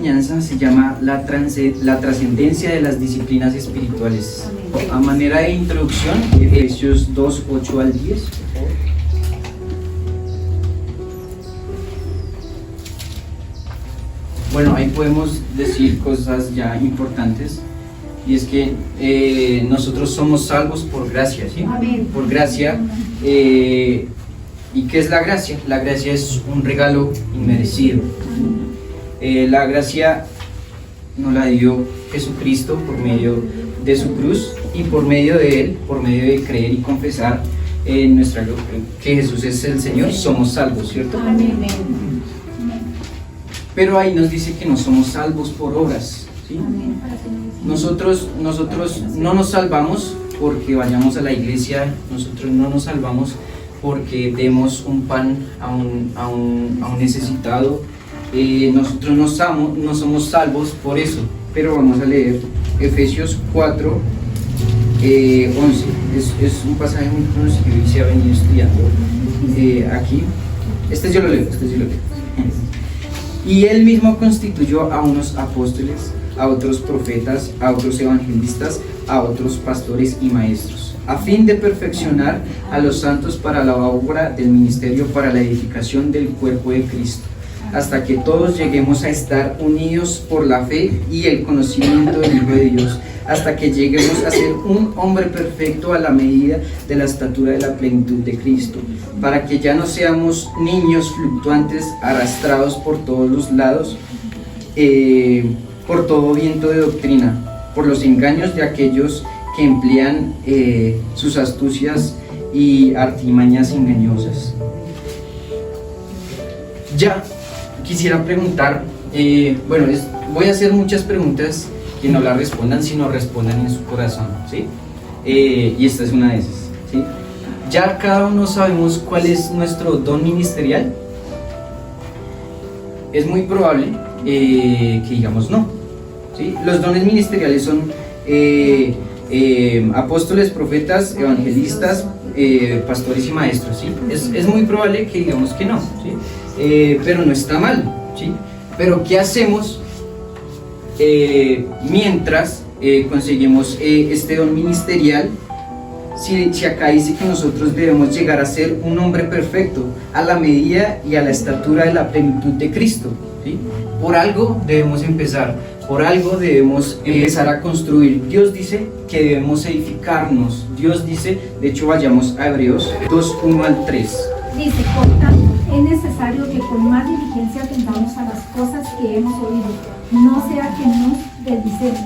Enseñanza se llama la trascendencia de las disciplinas espirituales. A manera de introducción, Efesios 2, 8 al 10. Bueno, ahí podemos decir cosas ya importantes, y es que nosotros somos salvos por gracia, ¿sí? Amén. Por gracia. ¿Y qué es la gracia? La gracia es un regalo inmerecido. La gracia nos la dio Jesucristo por medio de su cruz, y por medio de Él, por medio de creer y confesar que Jesús es el Señor, somos salvos, ¿cierto? Amén. Pero ahí nos dice que no somos salvos por obras, ¿sí? Nosotros no nos salvamos porque vayamos a la iglesia, nosotros no nos salvamos porque demos un pan a un necesitado. Nosotros no somos salvos por eso, pero vamos a leer Efesios 4, 11. Es un pasaje muy conocido y se ha venido estudiando aquí. Yo lo leo. Y Él mismo constituyó a unos apóstoles, a otros profetas, a otros evangelistas, a otros pastores y maestros, a fin de perfeccionar a los santos para la obra del ministerio, para la edificación del cuerpo de Cristo, hasta que todos lleguemos a estar unidos por la fe y el conocimiento del Hijo de Dios, hasta que lleguemos a ser un hombre perfecto a la medida de la estatura de la plenitud de Cristo, para que ya no seamos niños fluctuantes, arrastrados por todos los lados, por todo viento de doctrina, por los engaños de aquellos que emplean sus astucias y artimañas engañosas. Ya quisiera preguntar, voy a hacer muchas preguntas que no las respondan, sino respondan en su corazón, ¿sí? Y esta es una de esas, ¿sí? Ya cada uno sabemos cuál es nuestro don ministerial. Es muy probable que digamos no, ¿sí? Los dones ministeriales son apóstoles, profetas, evangelistas, pastores y maestros, ¿sí? Es muy probable que digamos que no, ¿sí? Pero no está mal, ¿sí? Pero ¿qué hacemos mientras conseguimos este don ministerial? Si acá dice que nosotros debemos llegar a ser un hombre perfecto a la medida y a la estatura de la plenitud de Cristo, ¿sí? Por algo debemos empezar, por algo debemos empezar a construir. Dios dice que debemos edificarnos. Dios dice, de hecho vayamos a Hebreos 2, 1 al 3. Dice, por tanto, es necesario que con más diligencia atendamos a las cosas que hemos oído, no sea que nos deslicemos.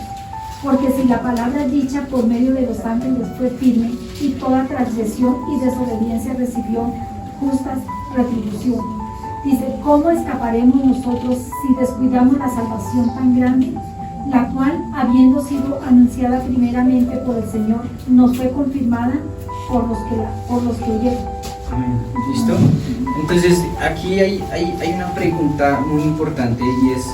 Porque si la palabra dicha por medio de los ángeles fue firme, y toda transgresión y desobediencia recibió justas retribución. Dice, ¿cómo escaparemos nosotros si descuidamos la salvación tan grande, la cual, habiendo sido anunciada primeramente por el Señor, nos fue confirmada por los que oyeron? ¿Listo? Entonces aquí hay una pregunta muy importante, y es: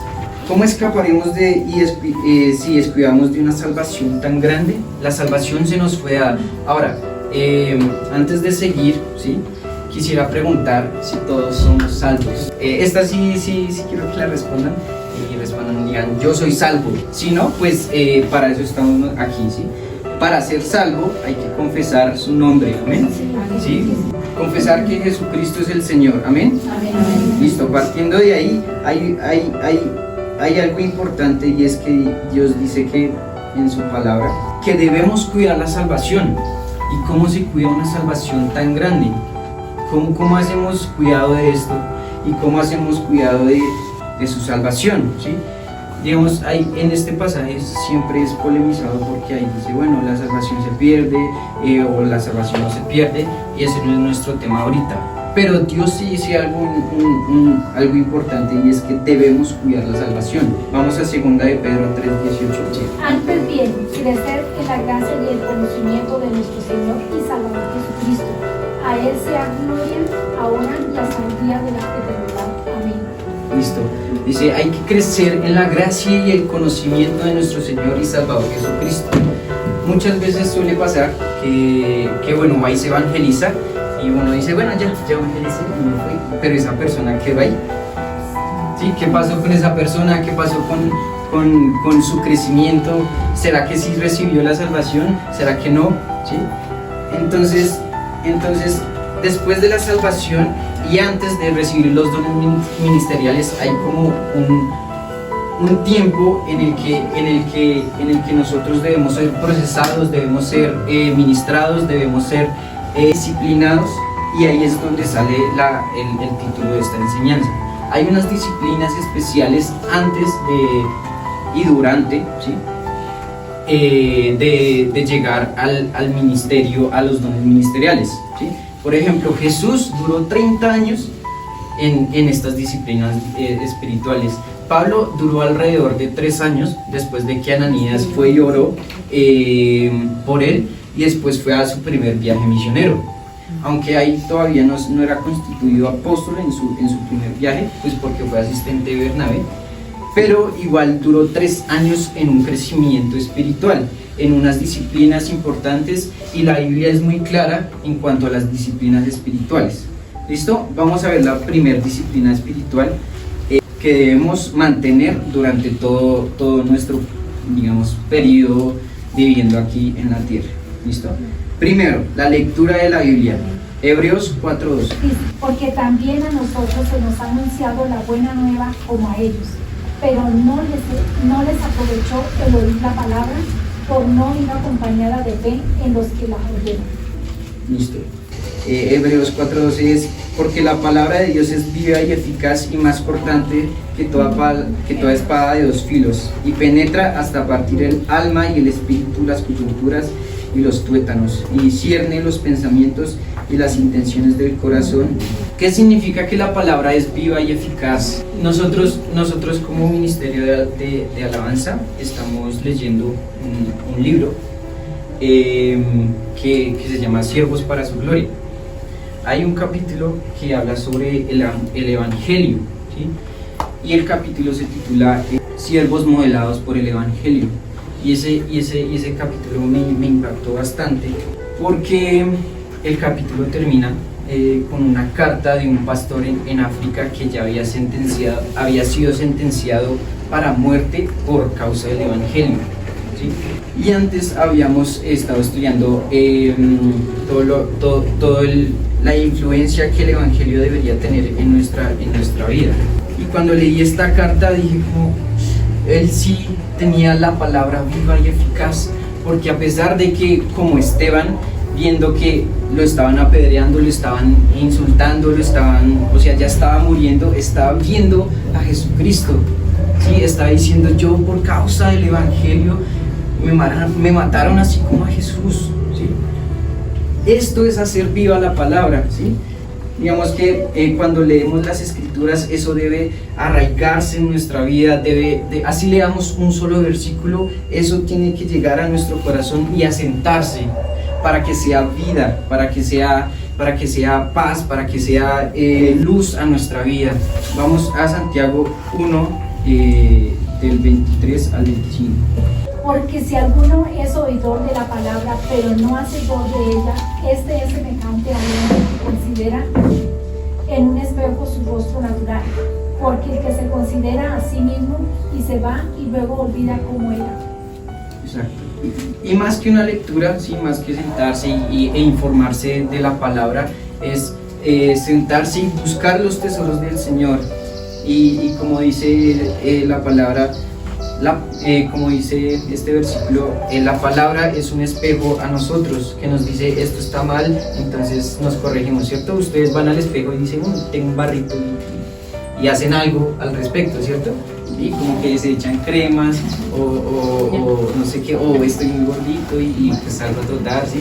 ¿cómo escaparemos si descuidamos de una salvación tan grande? La salvación se nos fue dada. Ahora, antes de seguir, ¿sí?, quisiera preguntar si todos somos salvos. Esta sí quiero que la respondan, y respondan, digan, yo soy salvo. Si no, pues para eso estamos aquí, ¿sí? Para ser salvo hay que confesar su nombre, ¿amén? ¿Sí? Confesar que Jesucristo es el Señor, ¿amén? Listo, partiendo de ahí, hay algo importante, y es que Dios dice que en su palabra que debemos cuidar la salvación. ¿Y cómo se cuida una salvación tan grande? ¿Cómo hacemos cuidado de esto? ¿Y cómo hacemos cuidado de su salvación? ¿Sí? Digamos, en este pasaje siempre es polemizado, porque ahí dice, bueno, la salvación se pierde, o la salvación no se pierde, y ese no es nuestro tema ahorita. Pero Dios sí dice algo importante, y es que debemos cuidar la salvación. Vamos a 2 de Pedro 3:18. Antes bien, crecer en la gracia y el conocimiento de nuestro Señor y Salvador Jesucristo. A Él sea gloria, ahora y hasta el día de la eternidad. Amén. Listo. Dice, hay que crecer en la gracia y el conocimiento de nuestro Señor y Salvador Jesucristo. Muchas veces suele pasar que bueno, va y se evangeliza, y uno dice, bueno, ya evangelicé y me fui, pero esa persona quedó ahí, ¿Sí? ¿Qué pasó con esa persona? ¿Qué pasó con su crecimiento? ¿Será que sí recibió la salvación? ¿Será que no? ¿Sí? Entonces, después de la salvación y antes de recibir los dones ministeriales hay como un tiempo en el que nosotros debemos ser procesados, debemos ser ministrados, debemos ser disciplinados, y ahí es donde sale el título de esta enseñanza. Hay unas disciplinas especiales antes y durante, ¿sí? De llegar al ministerio, a los dones ministeriales, ¿sí? Por ejemplo, Jesús duró 30 años en estas disciplinas espirituales. Pablo duró alrededor de 3 años después de que Ananías fue y oró por él, y después fue a su primer viaje misionero. Aunque ahí todavía no era constituido apóstol en su primer viaje, pues porque fue asistente de Bernabé, pero igual duró 3 años en un crecimiento espiritual, en unas disciplinas importantes, y la Biblia es muy clara en cuanto a las disciplinas espirituales. ¿Listo? Vamos a ver la primera disciplina espiritual que debemos mantener durante todo nuestro, digamos, periodo viviendo aquí en la tierra. ¿Listo? Primero, la lectura de la Biblia. Hebreos 4:2. Porque también a nosotros se nos ha anunciado la buena nueva como a ellos, pero no les aprovechó el oír la palabra por no ir acompañada de fe en los que la oyeron. Listo. Hebreos 4:12 es: porque la palabra de Dios es viva y eficaz y más cortante que toda espada de 2 filos, y penetra hasta partir el alma y el espíritu, las coyunturas y los tuétanos, y discierne los pensamientos y las intenciones del corazón. ¿Qué significa que la palabra es viva y eficaz? Nosotros como Ministerio de Alabanza estamos leyendo un libro que se llama Siervos para su Gloria. Hay un capítulo que habla sobre el Evangelio, ¿sí? Y el capítulo se titula Siervos modelados por el Evangelio. Y ese capítulo me impactó bastante, porque el capítulo termina con una carta de un pastor en África que ya había sido sentenciado para muerte por causa del Evangelio, ¿sí? Y antes habíamos estado estudiando la influencia que el Evangelio debería tener en nuestra vida. Y cuando leí esta carta dije como, él sí tenía la palabra viva y eficaz, porque a pesar de que, como Esteban, viendo que lo estaban apedreando, lo estaban insultando, ya estaba muriendo, estaba viendo a Jesucristo, ¿sí? Estaba diciendo, yo por causa del Evangelio me mataron así como a Jesús, ¿sí? Esto es hacer viva la palabra, ¿sí? Digamos que cuando leemos las Escrituras, eso debe arraigarse en nuestra vida, así leamos un solo versículo, eso tiene que llegar a nuestro corazón y asentarse, para que sea vida, para que sea paz, para que sea luz a nuestra vida. Vamos a Santiago 1, del 23 al 25. Porque si alguno es oidor de la palabra, pero no hacedor de ella, este es semejante a uno que considera en un espejo su rostro natural. Porque el que se considera a sí mismo y se va y luego olvida cómo era. Exacto. Y más que una lectura, sí, más que sentarse e informarse de la palabra, es sentarse y buscar los tesoros del Señor. Y como dice la palabra, como dice este versículo, la palabra es un espejo a nosotros que nos dice esto está mal, entonces nos corregimos, ¿cierto? Ustedes van al espejo y dicen, tengo un barrito y hacen algo al respecto, ¿cierto? Y como que se echan cremas o no sé qué, o estoy muy gordito y pues salgo a trotar, ¿sí?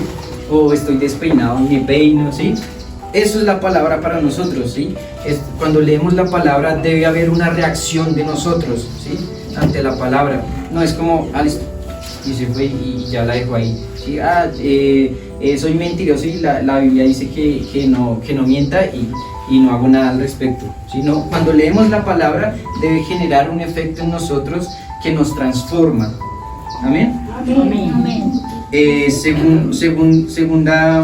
O estoy despeinado y me peino, ¿sí? Eso es la palabra para nosotros, ¿sí? Cuando leemos la palabra debe haber una reacción de nosotros, ¿sí? Ante la palabra. No es como, listo, y se fue y ya la dejo ahí, ¿sí? Soy mentiroso y la Biblia dice que no mienta y no hago nada al respecto, sino cuando leemos la palabra debe generar un efecto en nosotros que nos transforma. ¿Amén? Amén. Amén. Segunda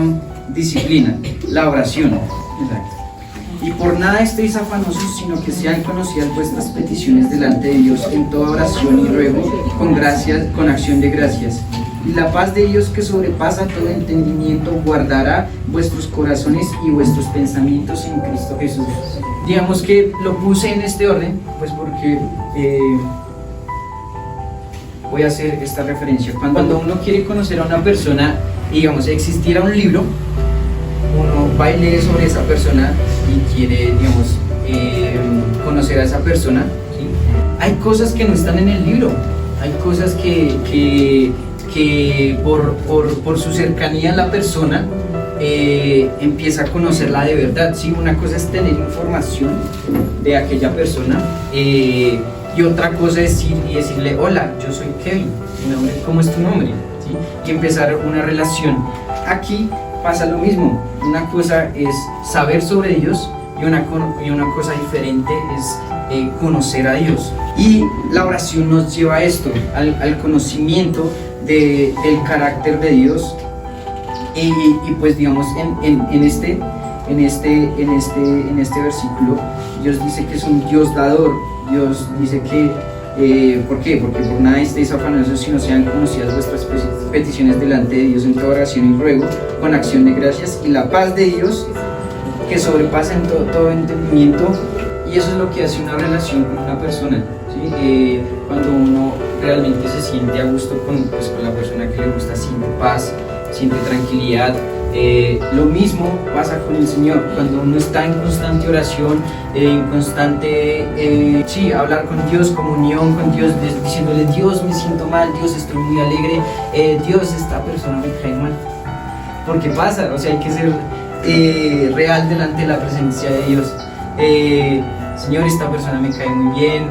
disciplina, la oración. Exacto. Y por nada estéis afanosos, sino que sean conocidas vuestras peticiones delante de Dios en toda oración y ruego, con acción de gracias. Y la paz de Dios, que sobrepasa todo entendimiento, guardará vuestros corazones y vuestros pensamientos en Cristo Jesús. Digamos que lo puse en este orden, pues porque voy a hacer esta referencia. Cuando uno quiere conocer a una persona, digamos, existiera un libro, uno va y lee sobre esa persona y quiere, digamos, conocer a esa persona, ¿sí? Hay cosas que no están en el libro, hay cosas que por su cercanía a la persona empieza a conocerla de verdad, ¿sí? Una cosa es tener información de aquella persona y otra cosa es ir y decirle: hola, yo soy Kevin, ¿cómo es tu nombre? ¿Sí? Y empezar una relación. Aquí pasa lo mismo, una cosa es saber sobre Dios y una cosa diferente es conocer a Dios. Y la oración nos lleva a esto, al conocimiento del carácter de Dios. Y pues digamos en este versículo Dios dice que es un Dios dador. Dios dice que ¿por qué? Porque por nada estéis afanosos, sino sean conocidas vuestras peticiones delante de Dios en toda oración y ruego, con acción de gracias, y la paz de Dios, que sobrepasa en todo entendimiento. Y eso es lo que hace una relación con una persona, ¿sí? Cuando uno realmente se siente a gusto con la persona que le gusta, siente paz, siente tranquilidad. Lo mismo pasa con el Señor, cuando uno está en constante oración, en constante hablar con Dios, comunión con Dios, diciéndole: Dios, me siento mal, Dios, estoy muy alegre, Dios, esta persona me cae mal. Porque pasa, o sea, hay que ser real delante de la presencia de Dios. Señor, esta persona me cae muy bien.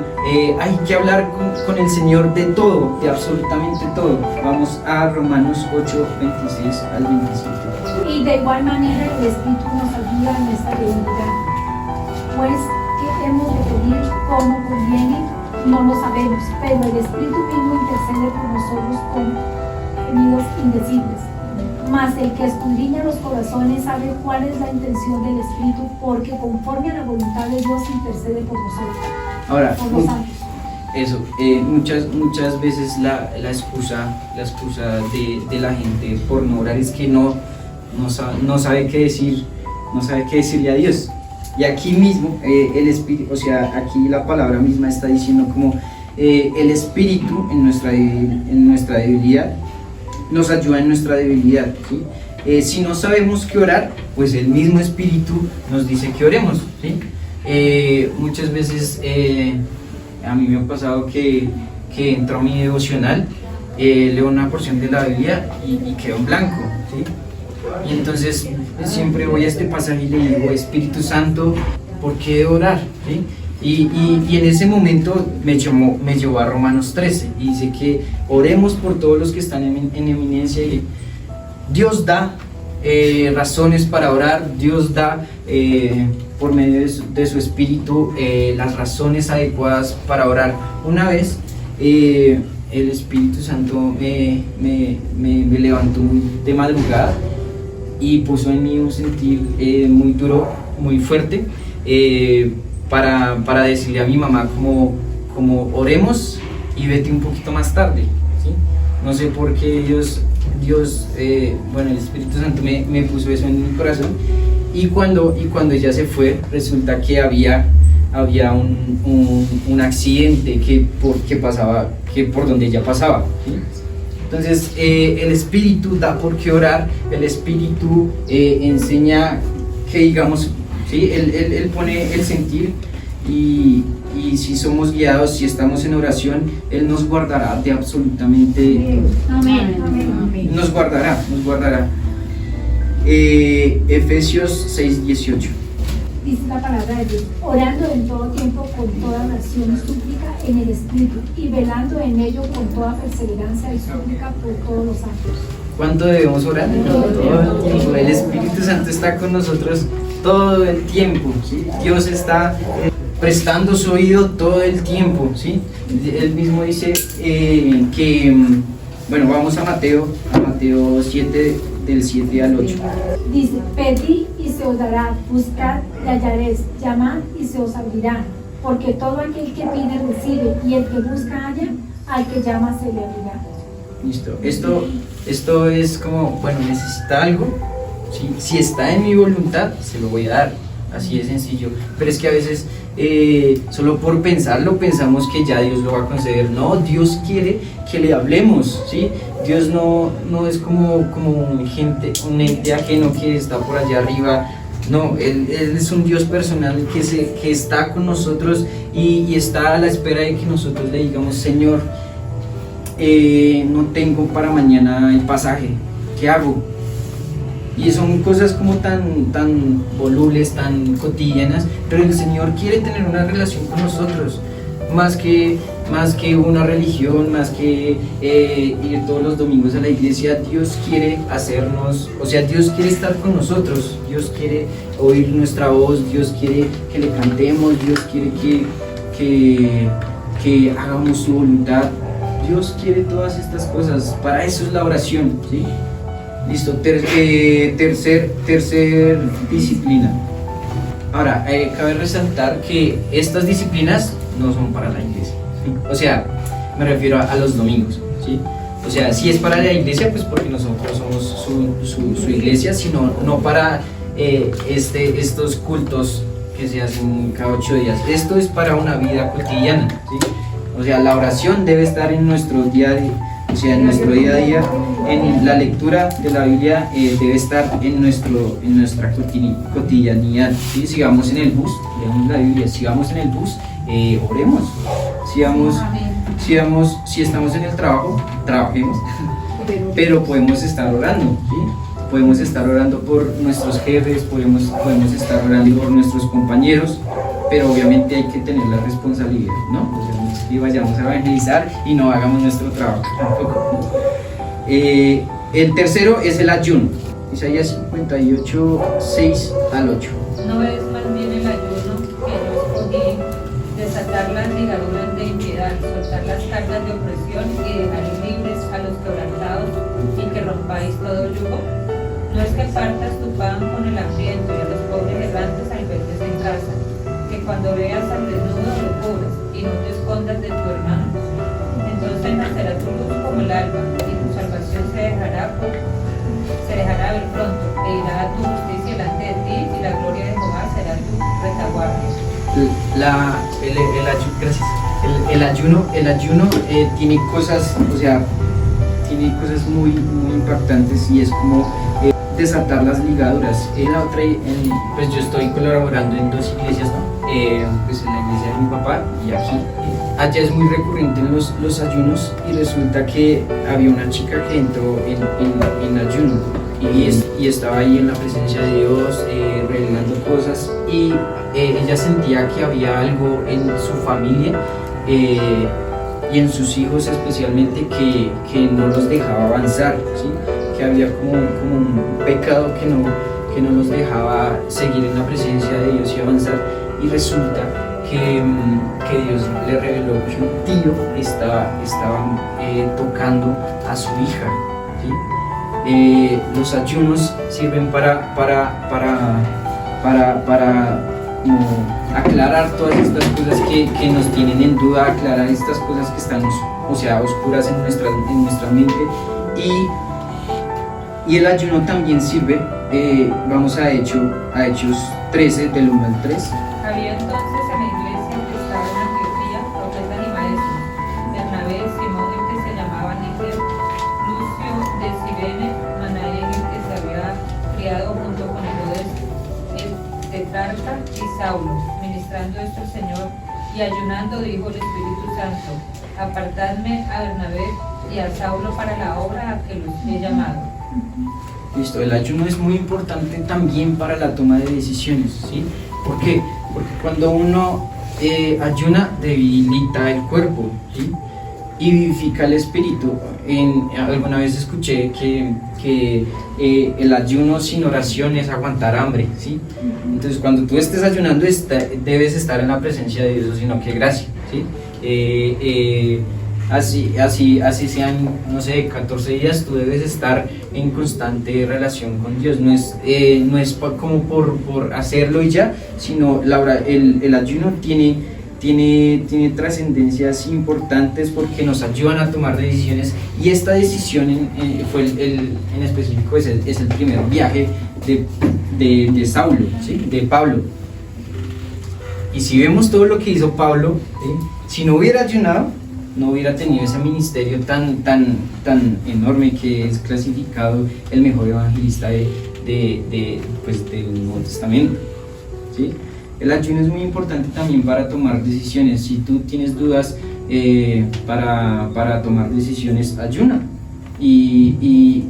Hay que hablar con el Señor de todo, de absolutamente todo. Vamos a Romanos 8, 26 al 27. Y de igual manera el Espíritu nos ayuda en esta debilidad, pues que hemos de pedir como conviene, no lo sabemos, pero el Espíritu mismo intercede por nosotros con gemidos indecibles. Mas el que escudriña los corazones sabe cuál es la intención del Espíritu, porque conforme a la voluntad de Dios intercede por nosotros. Ahora, por los santos. Eso, muchas veces la excusa de la gente por no orar es que no sabe qué decir, no sabe qué decirle a Dios. Y aquí mismo el Espíritu, o sea, aquí la palabra misma está diciendo como el Espíritu en nuestra debilidad nos ayuda en nuestra debilidad, ¿sí? Si no sabemos qué orar, pues el mismo Espíritu nos dice que oremos, ¿sí? Muchas veces a mí me ha pasado que entro a mi devocional, leo una porción de la Biblia y quedo en blanco, ¿sí? Y entonces siempre voy a este pasaje y le digo: Espíritu Santo, ¿por qué orar? ¿Sí? Y en ese momento me llevó a Romanos 13 y dice que oremos por todos los que están en eminencia. Y Dios da razones para orar, Dios da por medio de su Espíritu las razones adecuadas para orar. Una vez el Espíritu Santo me levantó de madrugada y puso en mí un sentir muy duro, muy fuerte, para decirle a mi mamá como oremos y vete un poquito más tarde, ¿sí? No sé por qué Dios el Espíritu Santo me puso eso en mi corazón. Y cuando ella se fue, resulta que había un accidente que por donde ella pasaba, ¿sí? Entonces el Espíritu da por qué orar, el Espíritu enseña que digamos, ¿sí? Él pone el sentir y si somos guiados, si estamos en oración, Él nos guardará de absolutamente... Amén. Amén. Nos guardará. Efesios 6:18. Dice la palabra de Dios: orando en todo tiempo con toda oración y súplica en el Espíritu, y velando en ello con toda perseverancia y súplica por todos los santos. ¿Cuánto debemos orar? Todo el tiempo. El Espíritu Santo está con nosotros todo el tiempo, ¿sí? Dios está prestando su oído todo el tiempo, ¿sí? Él mismo dice vamos a Mateo 7, del 7 al 8. Dice, pedid y se os dará, buscad y hallaréis, llamad y se os abrirá, porque todo aquel que pide recibe, y el que busca halla, al que llama se le abrirá. Listo. Esto es como, bueno, necesita algo, ¿sí? Si está en mi voluntad, se lo voy a dar. Así de sencillo. Pero es que a veces, solo por pensarlo, pensamos que ya Dios lo va a conceder. No, Dios quiere que le hablemos, ¿sí? Dios no es como un ente ajeno que está por allá arriba. No, Él es un Dios personal que está con nosotros y está a la espera de que nosotros le digamos, Señor, no tengo para mañana el pasaje, ¿qué hago? Y son cosas como tan volubles, tan cotidianas, pero el Señor quiere tener una relación con nosotros, más que una religión, más que ir todos los domingos a la iglesia. Dios quiere hacernos, o sea, Dios quiere estar con nosotros, Dios quiere oír nuestra voz, Dios quiere que le cantemos, Dios quiere que hagamos su voluntad. Dios quiere todas estas cosas, para eso es la oración, ¿sí? Listo, tercer disciplina. Ahora, cabe resaltar que estas disciplinas no son para la iglesia, ¿sí? O sea, me refiero a los domingos, ¿sí? O sea, si es para la iglesia, pues porque nosotros somos su iglesia, sino no para estos cultos que se hacen cada 8 días. Esto es para una vida cotidiana, ¿sí? O sea, la oración debe estar en nuestro día a día. O sea, en nuestro día a día, en la lectura de la Biblia debe estar en nuestra cotidianidad, ¿sí? Si vamos en el bus, leemos la Biblia. Si vamos en el bus, oremos. Si estamos en el trabajo, trabajemos. Pero podemos estar orando, ¿sí? Podemos estar orando por nuestros jefes, podemos estar orando por nuestros compañeros, pero obviamente hay que tener la responsabilidad, ¿no? O sea, y vayamos a evangelizar y no hagamos nuestro trabajo tampoco. El tercero es el ayuno. Isaías 58, 6 al 8. No es más bien el ayuno que yo escogí, desatar las ligaduras de impiedad, soltar las cargas de opresión y dejar libres a los quebrantados y que rompáis todo yugo. No es que partas tu pan con el hambriento y a los pobres errantes al verdes en casa, que cuando veas al desnudo lo cubres y no te escondas de tu hermano. Entonces nacerá tu luz como el alba y tu salvación se dejará ver pronto, e irá tu justicia delante de ti y la gloria de Jehová será tu retaguardia. El ayuno tiene cosas, o sea, tiene cosas muy impactantes, y es como desatar las ligaduras. Pues yo estoy colaborando en 2 iglesias, ¿no? Pues en la iglesia de mi papá y aquí. Allá es muy recurrente en los ayunos, y resulta que había una chica que entró en ayuno y estaba ahí en la presencia de Dios, revelando cosas, y ella sentía que había algo en su familia y en sus hijos especialmente que no los dejaba avanzar, ¿sí? Que había como un pecado que no los dejaba seguir en la presencia de Dios y avanzar. Y resulta que Dios le reveló que un tío estaba tocando a su hija, ¿sí? Los ayunos sirven para como aclarar todas estas cosas que nos tienen en duda, aclarar estas cosas que están, o sea, oscuras en nuestra mente. Y el ayuno también sirve, vamos a Hechos 13, del 1 al 3. Había entonces en la iglesia que estaba en Antioquía profetas y maestros: Bernabé, Simón el que se llamaba Níger, Lucio de Cirene, Manaén el que se había criado junto con Herodes el tetrarca, y Saulo. Ministrando esto el Señor y ayunando, dijo el Espíritu Santo: apartadme a Bernabé y a Saulo para la obra a que los he llamado. Listo, el ayuno es muy importante también para la toma de decisiones, ¿sí? ¿Por qué? Porque cuando uno ayuna, debilita el cuerpo, ¿sí? Y vivifica el espíritu. Alguna vez escuché que el ayuno sin oración es aguantar hambre, ¿sí? Entonces, cuando tú estés ayunando, debes estar en la presencia de Dios, sino que gracia, ¿sí? así sean, no sé, 14 días, tú debes estar en constante relación con Dios. No es como por hacerlo y ya, sino el ayuno tiene trascendencias importantes porque nos ayudan a tomar decisiones, y esta decisión en específico es el primer viaje de Saulo, ¿sí? De Pablo. Y si vemos todo lo que hizo Pablo, ¿sí? Si no hubiera ayunado, no hubiera tenido ese ministerio tan enorme que es clasificado el mejor evangelista del Nuevo Testamento, ¿sí? El ayuno es muy importante también para tomar decisiones. Si tú tienes dudas para tomar decisiones, ayuna. Y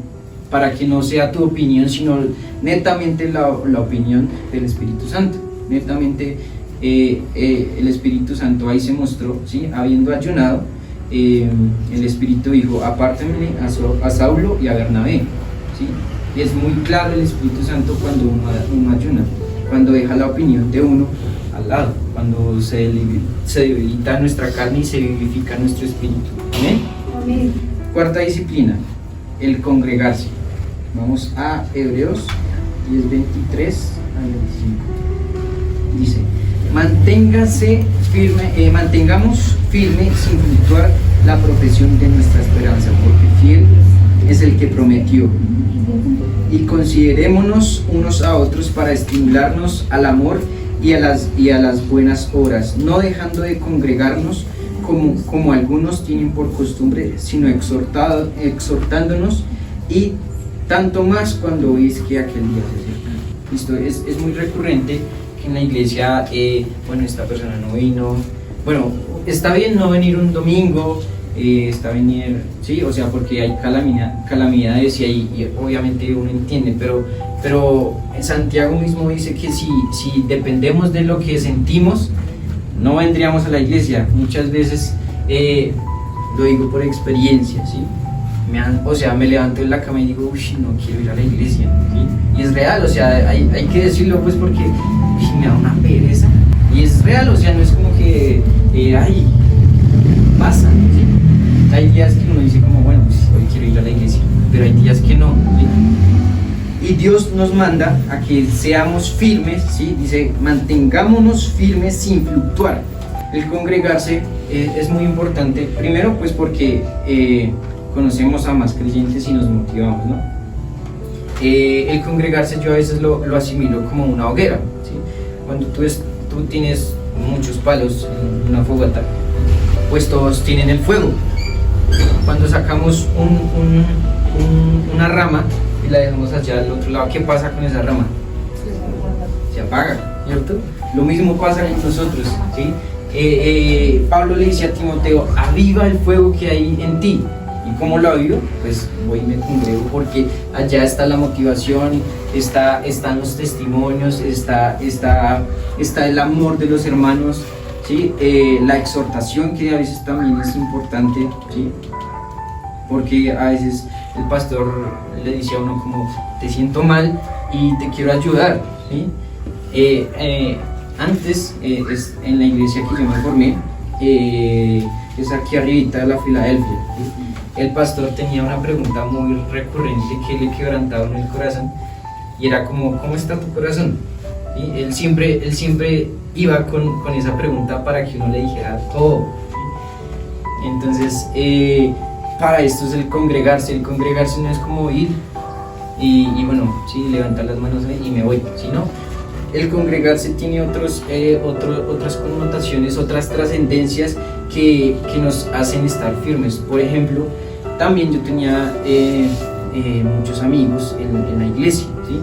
para que no sea tu opinión, sino netamente la opinión del Espíritu Santo. Netamente el Espíritu Santo ahí se mostró, ¿sí? Habiendo ayunado, el Espíritu dijo: apártenme a Saulo y a Bernabé, ¿sí? Y es muy claro el Espíritu Santo cuando uno ayuna, cuando deja la opinión de uno al lado, cuando se debilita nuestra carne y se vivifica nuestro espíritu. ¿Amén? Amén. Cuarta disciplina, el congregarse. Vamos a Hebreos 10:23 al 25. Dice: mantengamos firme sin fluctuar la profesión de nuestra esperanza, porque fiel es el que prometió. Y considerémonos unos a otros para estimularnos al amor y a las buenas obras, no dejando de congregarnos como algunos tienen por costumbre, sino exhortándonos, y tanto más cuando veis que aquel día se acerca. Esto es muy recurrente que en la iglesia, esta persona no vino, está bien no venir un domingo, está venir, sí, o sea, porque hay calamidades y obviamente uno entiende, pero Santiago mismo dice que si dependemos de lo que sentimos, no vendríamos a la iglesia. Muchas veces, lo digo por experiencia, ¿sí? Me levanto en la cama y digo: uy, no quiero ir a la iglesia, ¿sí? Y es real, o sea, hay que decirlo, pues, porque me da una pereza, y es real, o sea, no es como que, pasa, ¿sí? Hay días que uno dice como: bueno, pues hoy quiero ir a la iglesia, pero hay días que no, ¿sí? Y Dios nos manda a que seamos firmes, ¿sí? Dice: mantengámonos firmes sin fluctuar. El congregarse es muy importante, primero pues porque conocemos a más creyentes y nos motivamos, ¿no? El congregarse yo a veces lo asimilo como una hoguera, ¿sí? Cuando tú tienes muchos palos en una fogata, pues todos tienen el fuego. Cuando sacamos una rama y la dejamos allá al otro lado, ¿qué pasa con esa rama? Se apaga, ¿cierto? Lo mismo pasa con nosotros, ¿sí? Pablo le dice a Timoteo: aviva el fuego que hay en ti. ¿Y cómo lo avivo? Pues voy y me congrego, porque allá está la motivación, están los testimonios, está el amor de los hermanos, ¿sí? La exhortación, que a veces también es importante, ¿sí? Porque a veces el pastor le dice a uno como: te siento mal y te quiero ayudar, ¿sí? Antes, en la iglesia que yo me formé, es aquí arribita de la Filadelfia, ¿sí? El pastor tenía una pregunta muy recurrente que le quebrantaba en el corazón, y era como: ¿cómo está tu corazón? ¿Sí? Él siempre iba con esa pregunta para que uno le dijera todo, ¿sí? Entonces, para esto es el congregarse. El congregarse no es como ir y levantar las manos y me voy, sino el congregarse tiene otras connotaciones, otras trascendencias que nos hacen estar firmes. Por ejemplo, también yo tenía muchos amigos en la iglesia, ¿sí?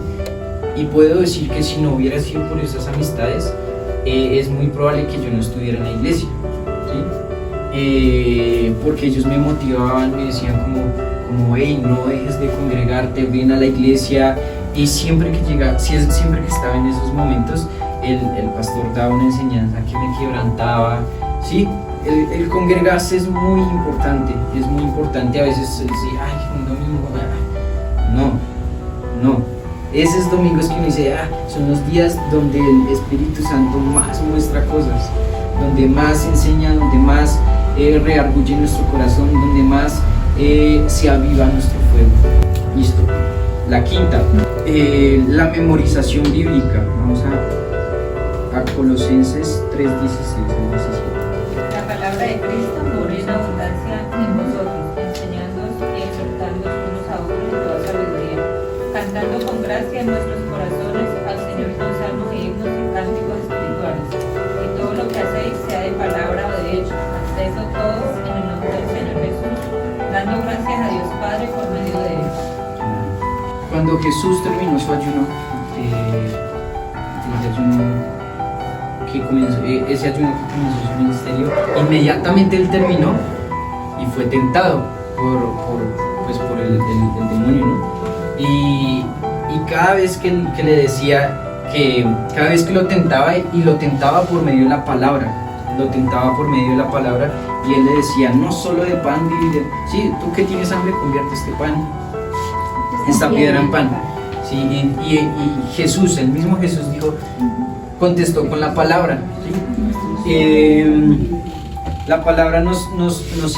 Y puedo decir que si no hubiera sido por esas amistades, es muy probable que yo no estuviera en la iglesia, ¿sí? Porque ellos me motivaban, me decían como: hey, no dejes de congregarte, ven a la iglesia. Y siempre que estaba en esos momentos, el pastor daba una enseñanza que me quebrantaba, ¿sí? El congregarse es muy importante, a veces se dice: ay, un domingo, no, esos domingos que uno dice: son los días donde el Espíritu Santo más muestra cosas, donde más enseña, donde más reargulle nuestro corazón, donde más se aviva nuestro fuego. Listo. La quinta, la memorización bíblica. Vamos a Colosenses 3:16 al 17. La palabra de Cristo mora en abundancia en vosotros, enseñándoos y exhortándoos unos a otros en toda sabiduría, cantando con gracia en nuestros corazones al Señor con salmos y himnos y cánticos espirituales. Y todo lo que hacéis, sea de palabra o de hecho, hacedlo todo en el nombre del Señor Jesús, dando gracias a Dios Padre por medio de él. Cuando Jesús terminó su ayuno, ese ayuno que comenzó su ministerio, inmediatamente él terminó y fue tentado por el demonio, ¿no? Y cada vez que le decía cada vez que lo tentaba, y lo tentaba por medio de la palabra, y él le decía, no solo de pan viviré. Sí, tú que tienes hambre, convierte este pan, esta piedra en pan. Sí, y Jesús, el mismo Jesús dijo, contestó con la palabra. ¿Sí? La palabra nos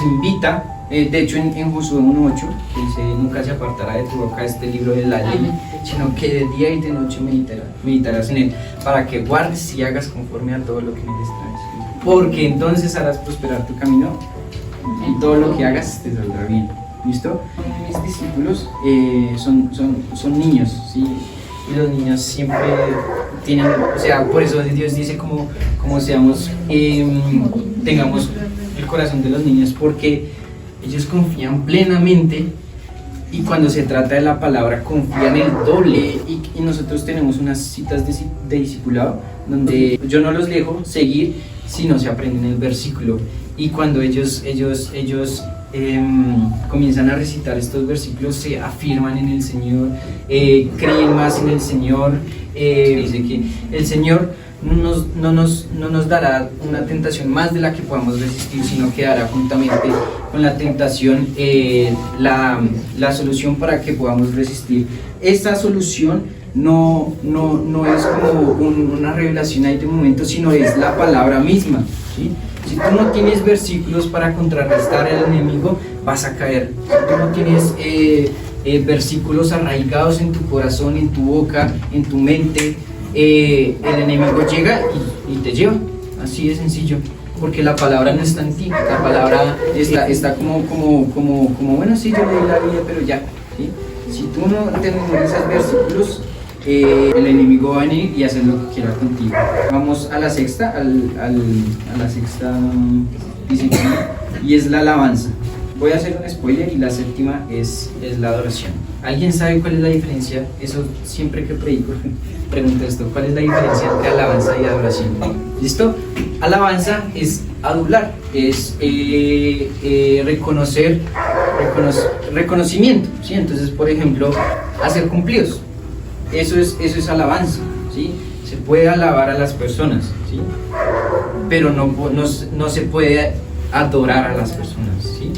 invita, de hecho en Josué 1:8, que dice, nunca se apartará de tu boca este libro de la ley, sino que de día y de noche meditarás en él, para que guardes y hagas conforme a todo lo que en él está escrito. Porque entonces harás prosperar tu camino, y todo lo que hagas te saldrá bien. ¿Listo? Mis discípulos son niños, ¿sí? Y los niños siempre tienen, o sea, por eso Dios dice como seamos, tengamos el corazón de los niños, porque ellos confían plenamente, y cuando se trata de la palabra confían el doble. Y nosotros tenemos unas citas de discipulado donde yo no los dejo seguir si no se aprenden el versículo, y cuando ellos comienzan a recitar estos versículos, se afirman en el Señor, creen más en el Señor. Dice que el Señor no nos dará una tentación más de la que podamos resistir, sino que dará juntamente con la tentación la solución para que podamos resistir. Esta solución no es como una revelación ahí de momento, sino es la palabra misma, ¿sí? Si tú no tienes versículos para contrarrestar al enemigo, vas a caer. Si tú no tienes versículos arraigados en tu corazón, en tu boca, en tu mente, el enemigo llega y te lleva. Así de sencillo. Porque la palabra no está en ti. La palabra está como bueno, sí, yo leí la Biblia, pero ya. ¿Sí? Si tú no te memorizas versículos, el enemigo va a venir y hacer lo que quiera contigo. Vamos a la sexta, a la sexta disciplina, y es la alabanza. Voy a hacer un spoiler, y la séptima es la adoración. ¿Alguien sabe cuál es la diferencia? Eso siempre que predico pregunto esto, ¿cuál es la diferencia entre alabanza y adoración? ¿Listo? Alabanza es adular, es reconocimiento, ¿sí? Entonces, por ejemplo, hacer cumplidos. Eso es alabanza, ¿sí? Se puede alabar a las personas, ¿sí? Pero no se puede adorar a las personas, ¿sí?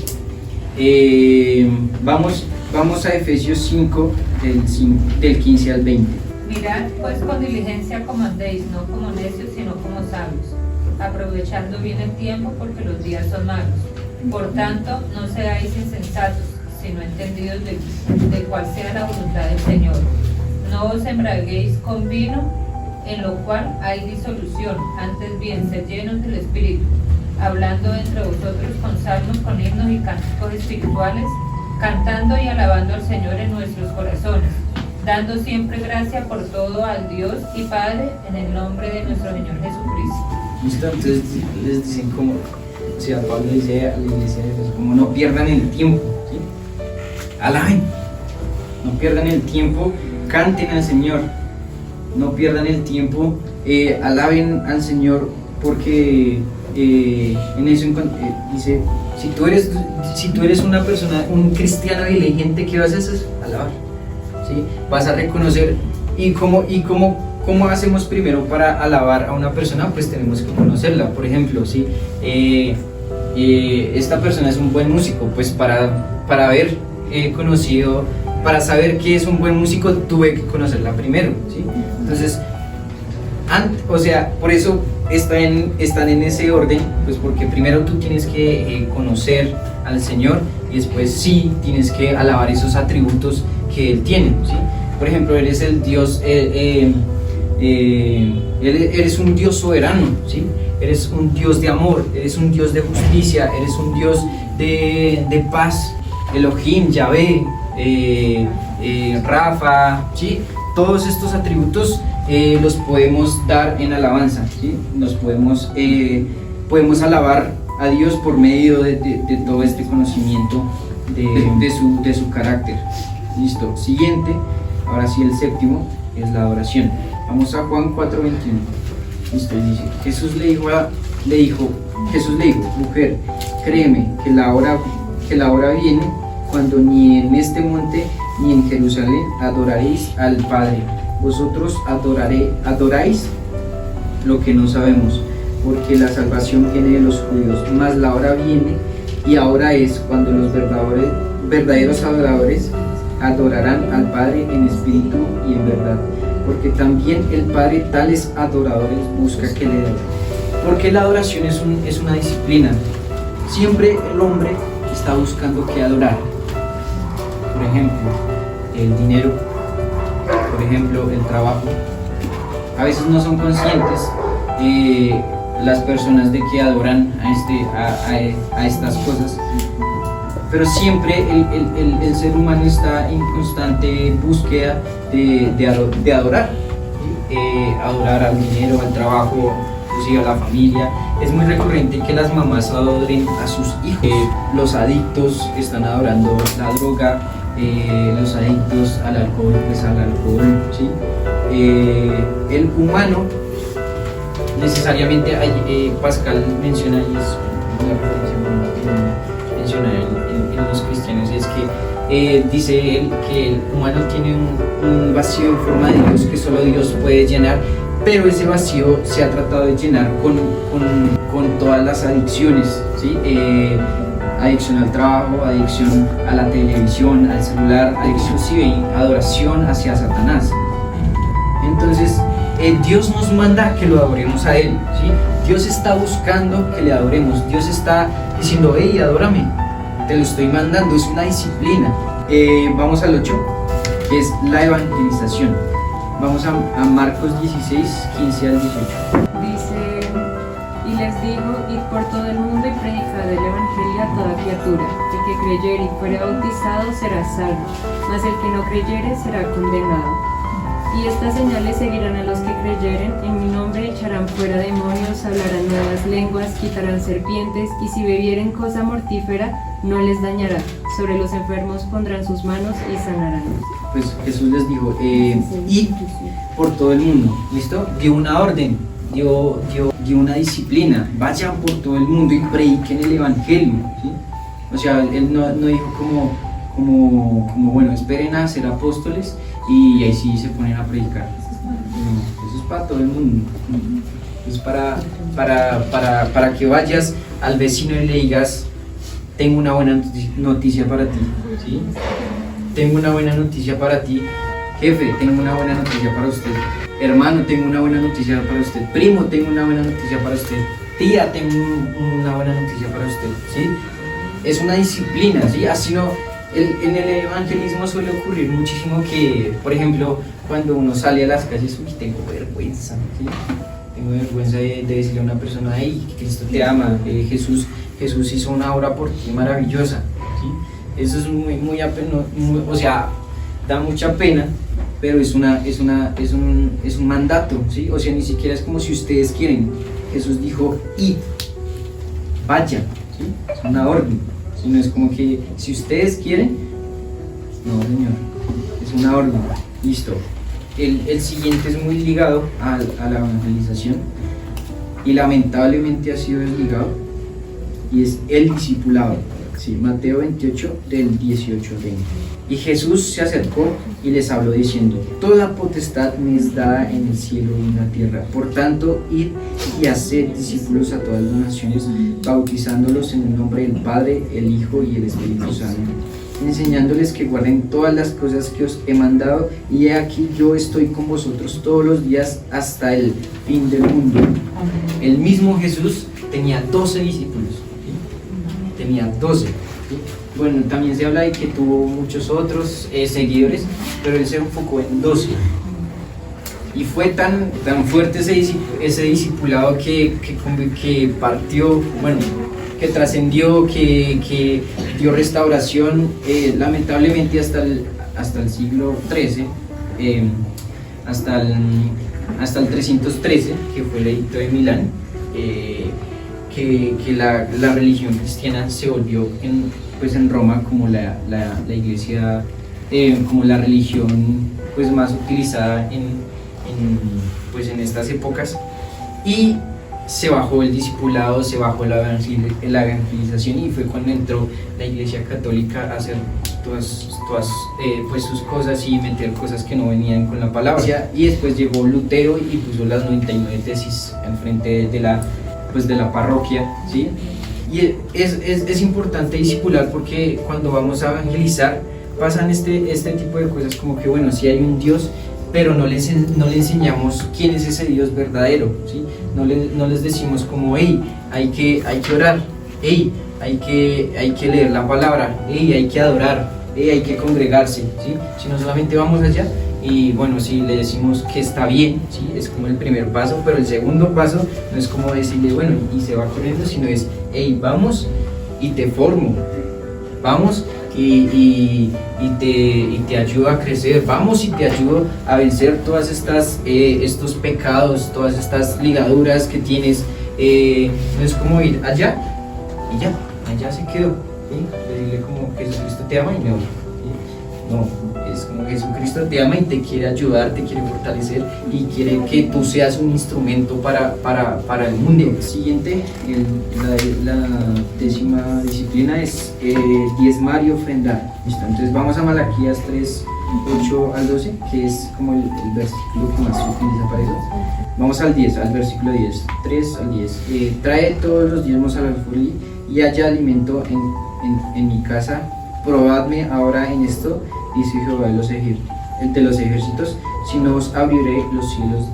Vamos a Efesios 5, del 15 al 20. Mirad pues con diligencia como andéis, no como necios, sino como sabios, aprovechando bien el tiempo, porque los días son malos. Por tanto, no seáis insensatos, sino entendidos de cuál sea la voluntad del Señor. No os embriaguéis con vino, en lo cual hay disolución, antes bien sed llenos del Espíritu, hablando entre vosotros con salmos, con himnos y cánticos espirituales, cantando y alabando al Señor en nuestros corazones, dando siempre gracia por todo al Dios y Padre, en el nombre de nuestro Señor Jesucristo. ¿Listo? Entonces les dicen como, o sea, Pablo dice a la iglesia de Jesús, como no pierdan el tiempo, ¿sí? Alaben, no pierdan el tiempo, canten al Señor, no pierdan el tiempo, alaben al Señor, porque en eso dice, si tú eres una persona, un cristiano diligente, ¿qué vas a hacer? Alabar, ¿sí? Vas a reconocer. ¿Y cómo hacemos primero para alabar a una persona? Pues tenemos que conocerla. Por ejemplo, ¿sí? Esta persona es un buen músico, pues para haber conocido, para saber que es un buen músico, tuve que conocerla primero, ¿sí? Entonces, o sea, por eso están en ese orden, pues porque primero tú tienes que conocer al Señor y después sí tienes que alabar esos atributos que Él tiene, ¿sí? Por ejemplo, eres el Dios, eres un Dios soberano, ¿sí? Eres un Dios de amor, eres un Dios de justicia, eres un Dios de paz, Elohim, Yahvé, Rafa, ¿sí? Todos estos atributos los podemos dar en alabanza, ¿sí? Podemos alabar a Dios por medio de todo este conocimiento de su carácter. Listo, siguiente, ahora sí el séptimo es la adoración. Vamos a Juan 4:21. Listo, y dice, Jesús le dijo, mujer, créeme que la hora viene cuando ni en este monte ni en Jerusalén adoraréis al Padre. Vosotros adoráis lo que no sabemos, porque la salvación viene de los judíos, mas la hora viene y ahora es cuando los verdaderos adoradores adorarán al Padre en espíritu y en verdad, porque también el Padre tales adoradores busca que le den. Porque la adoración es una disciplina. Siempre el hombre está buscando qué adorar. Por ejemplo, el dinero, por ejemplo, el trabajo. A veces no son conscientes las personas de que adoran a estas cosas, pero siempre el ser humano está en constante búsqueda de adorar, adorar al dinero, al trabajo, inclusive a la familia. Es muy recurrente que las mamás adoren a sus hijos. Los adictos están adorando la droga, los adictos al alcohol, pues al alcohol, ¿sí? El humano necesariamente, Pascal menciona, y es una referencia que menciona en los cristianos, es que dice él que el humano tiene un vacío en forma de Dios que solo Dios puede llenar, pero ese vacío se ha tratado de llenar con todas las adicciones, ¿sí? Adicción al trabajo, adicción a la televisión, al celular, adicción, sí, adoración hacia Satanás. Entonces, Dios nos manda que lo adoremos a Él, ¿sí? Dios está buscando que le adoremos. Dios está diciendo, hey, adórame, te lo estoy mandando, es una disciplina. Vamos al 8, que es la evangelización. Vamos a Marcos 16, 15 al 18. Dice, y les dijo, id por todo el mundo y predicad el evangelio a toda criatura. El que creyere y fuere bautizado será salvo, mas el que no creyere será condenado. Y estas señales seguirán a los que creyeren, en mi nombre echarán fuera demonios, hablarán nuevas lenguas, quitarán serpientes, y si bebieren cosa mortífera, no les dañará. Sobre los enfermos pondrán sus manos y sanarán. Pues Jesús les dijo, id por todo el mundo, ¿listo? Dio una orden, dio una disciplina, vayan por todo el mundo y prediquen el evangelio, ¿sí? O sea, él no dijo como bueno, esperen a ser apóstoles y ahí sí se ponen a predicar. No, eso es para todo el mundo. Es para que vayas al vecino y le digas, tengo una buena noticia para ti, ¿sí? Tengo una buena noticia para ti, jefe, tengo una buena noticia para usted, hermano, tengo una buena noticia para usted, primo, tengo una buena noticia para usted, tía, tengo una buena noticia para usted, ¿sí? Es una disciplina, ¿sí? Así no, en el evangelismo suele ocurrir muchísimo que, por ejemplo, cuando uno sale a las calles, uy, tengo vergüenza, ¿sí? Tengo vergüenza de decirle a una persona, hey, Cristo te ama, Jesús hizo una obra por ti maravillosa, ¿sí? Eso es muy o sea, da mucha pena, pero es un mandato, ¿sí? O sea, ni siquiera es como si ustedes quieren. Jesús dijo, id, vayan, ¿sí? Es una orden, no es como que si ustedes quieren, no, señor, es una orden, listo. El siguiente es muy ligado a la evangelización y lamentablemente ha sido desligado, y es el discipulado. Sí, Mateo 28 del 18 al 20. Y Jesús se acercó y les habló diciendo, toda potestad me es dada en el cielo y en la tierra. Por tanto, id y haced discípulos a todas las naciones, bautizándolos en el nombre del Padre, el Hijo y el Espíritu Santo, enseñándoles que guarden todas las cosas que os he mandado, y he aquí yo estoy con vosotros todos los días hasta el fin del mundo. El mismo Jesús tenía 12 discípulos, ¿sí? Tenía 12. ¿Sí? Bueno, también se habla de que tuvo muchos otros seguidores, pero él se enfocó en 12. Y fue tan fuerte ese discipulado que partió, bueno, que trascendió, que dio restauración, lamentablemente hasta el siglo XIII, hasta el 313, que fue el edicto de Milán, que la religión cristiana se volvió en Roma como la iglesia, como la religión pues más utilizada en estas épocas, y se bajó el discipulado, se bajó la evangelización, y fue cuando entró la iglesia católica a hacer todas pues sus cosas y meter cosas que no venían con la palabra. Y después llegó Lutero y puso las 99 tesis enfrente de la parroquia, ¿sí? Y es importante discipular, porque cuando vamos a evangelizar pasan este tipo de cosas, como que bueno, sí hay un Dios, pero no les enseñamos quién es ese Dios verdadero, ¿sí? No les decimos como, hey, hay que orar, hey, hay que leer la palabra, hey, hay que adorar, hey, hay que congregarse, ¿sí? Sino solamente vamos allá y bueno, sí, le decimos que está bien, ¿sí? Es como el primer paso, pero el segundo paso no es como decirle, bueno, y se va corriendo, sino es, hey, vamos y te formo, vamos y te ayudo a crecer, vamos y te ayudo a vencer todas estos pecados, todas estas ligaduras que tienes. No es como ir allá y ya, allá se quedó, ¿sí? Decirle como Jesucristo te ama y me oye, ¿sí? No, es como Jesucristo te ama y te quiere ayudar, te quiere fortalecer y quiere que tú seas un instrumento para el mundo. Siguiente, la 10ª disciplina es diezmar y ofrendar. ¿Listo? Entonces vamos a Malaquías 3, 8 al 12, que es como el versículo que más se utiliza para eso. Vamos al versículo 10, 3 al 10. Trae todos los diezmos al alfolí y haya alimento en mi casa. Probadme ahora en esto, dice Jehová de los ejércitos, si no os abriré los cielos,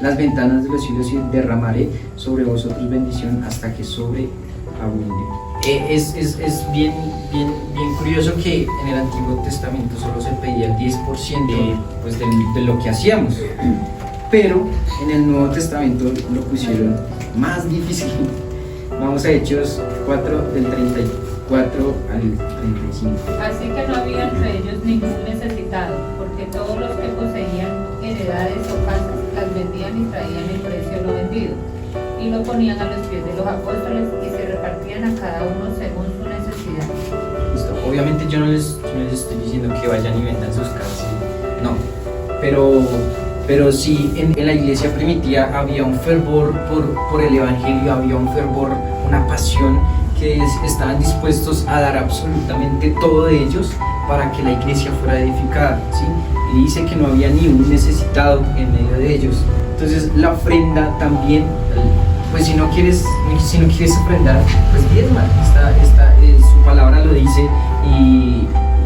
las ventanas de los cielos, y derramaré sobre vosotros bendición hasta que sobreabunde. Es bien curioso que en el Antiguo Testamento solo se pedía el 10% de lo que hacíamos, pero en el Nuevo Testamento lo pusieron más difícil. Vamos a Hechos 4 del 34 al 35. Así que no había entre ellos ningún necesitado, porque todos los que poseían heredades o casas las vendían y traían el precio de lo vendido, y lo ponían a los pies de los apóstoles, y se repartían a cada uno según su necesidad. Listo. Obviamente yo no les estoy diciendo que vayan y vendan sus casas, no, pero sí en la iglesia primitiva había un fervor por el evangelio, había un fervor, una pasión, que estaban dispuestos a dar absolutamente todo de ellos para que la iglesia fuera edificada, ¿sí? Y dice que no había ni un necesitado en medio de ellos. Entonces la ofrenda también, pues si no quieres ofrendar, pues diezma, su palabra lo dice,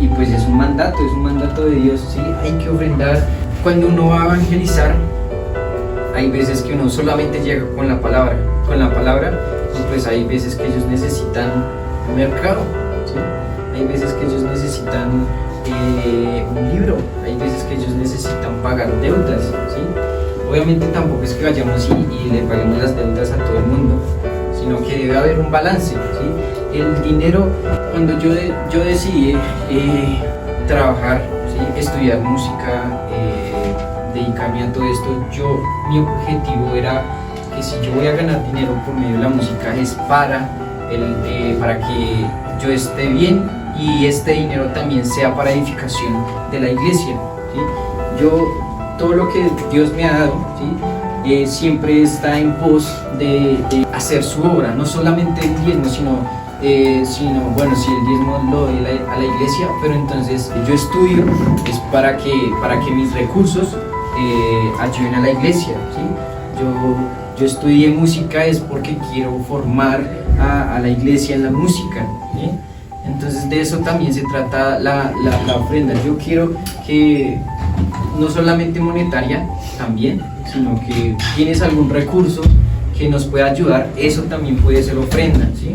y pues es un mandato de Dios, ¿sí? Hay que ofrendar. Cuando uno va a evangelizar, hay veces que uno solamente llega con la palabra, y pues hay veces que ellos necesitan mercado, ¿sí? Hay veces que ellos necesitan un libro, hay veces que ellos necesitan pagar deudas, ¿sí? Obviamente tampoco es que vayamos y le paguemos las deudas a todo el mundo, sino que debe haber un balance, ¿sí? El dinero, cuando yo decidí trabajar, ¿sí? Estudiar música, dedicarme a todo esto, mi objetivo era que si yo voy a ganar dinero por medio de la música es para que yo esté bien, y este dinero también sea para edificación de la iglesia, ¿sí? Todo lo que Dios me ha dado, ¿sí? Siempre está en pos de hacer su obra, no solamente el diezmo, sino bueno, si el diezmo lo doy a la iglesia, pero entonces yo estudio es para que mis recursos ayuden a la iglesia, ¿sí? Yo estudié música es porque quiero formar a la iglesia en la música, ¿sí? Entonces de eso también se trata la ofrenda. Yo quiero que no solamente monetaria, también, sino que tienes algún recurso que nos pueda ayudar, eso también puede ser ofrenda, ¿sí?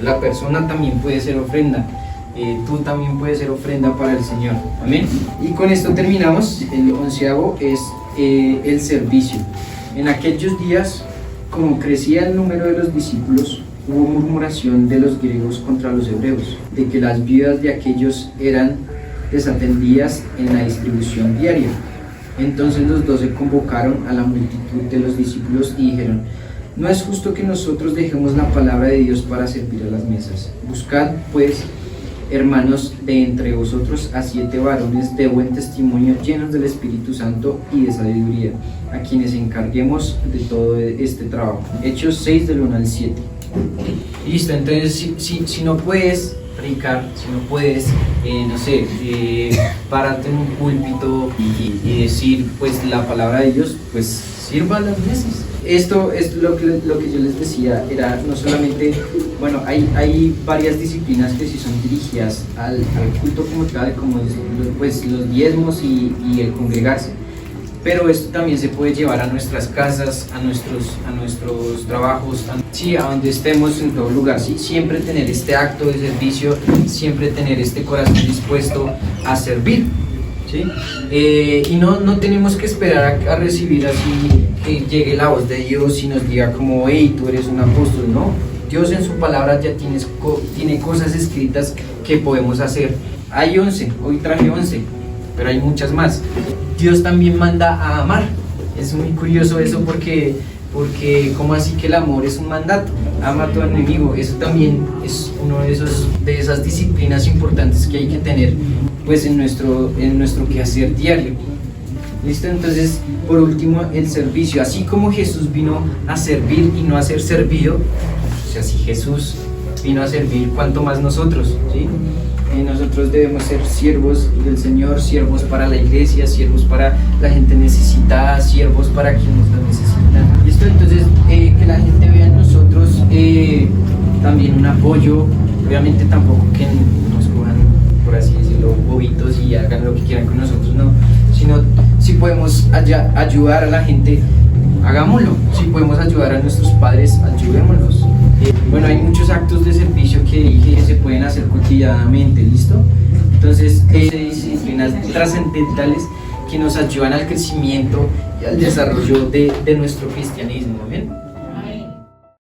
La persona también puede ser ofrenda, tú también puedes ser ofrenda para el Señor, amén. Y con esto terminamos. El 11º es el servicio. En aquellos días, como crecía el número de los discípulos, hubo murmuración de los griegos contra los hebreos, de que las viudas de aquellos eran desatendidas en la distribución diaria. Entonces los 12 convocaron a la multitud de los discípulos y dijeron: no es justo que nosotros dejemos la palabra de Dios para servir a las mesas. Buscad, pues, hermanos, de entre vosotros a 7 varones de buen testimonio, llenos del Espíritu Santo y de sabiduría, a quienes encarguemos de todo este trabajo. Hechos 6, del 1 al 7. Listo, entonces si no puedes predicar, si no puedes, no sé, pararte en un púlpito y decir pues la palabra de Dios, pues sirva a las mesas. Esto es lo que yo les decía, era no solamente, bueno, hay varias disciplinas que sí son dirigidas al culto como tal, como pues los diezmos y el congregarse, pero esto también se puede llevar a nuestras casas, a nuestros trabajos, a donde estemos, en todo lugar, ¿sí? Siempre tener este acto de servicio, siempre tener este corazón dispuesto a servir, ¿sí? Y no tenemos que esperar a recibir así que llegue la voz de Dios y nos diga como: hey, tú eres un apóstol. No, Dios en su palabra ya tiene cosas escritas que podemos hacer. Hay 11, hoy traje 11, pero hay muchas más. Dios también manda a amar. Es muy curioso eso porque ¿cómo así que el amor es un mandato? Ama a tu enemigo. Eso también es uno de esas disciplinas importantes que hay que tener pues en nuestro quehacer diario. ¿Listo? Entonces, por último, el servicio. Así como Jesús vino a servir y no a ser servido, o sea, si Jesús vino a servir, ¿cuánto más nosotros? ¿Sí? Nosotros debemos ser siervos del Señor, siervos para la iglesia, siervos para la gente necesitada, siervos para quienes lo necesitan. ¿Listo? Entonces, que la gente vea en nosotros también un apoyo. Obviamente tampoco que nos cojan, por así decirlo, bobitos y hagan lo que quieran con nosotros, no, sino si podemos ayudar a la gente, hagámoslo. Si podemos ayudar a nuestros padres, ayudémoslos. Bueno, hay muchos actos de servicio que dije que se pueden hacer cotidianamente, ¿listo? Entonces, disciplinas trascendentales que nos ayudan al crecimiento y al desarrollo de nuestro cristianismo, ¿bien?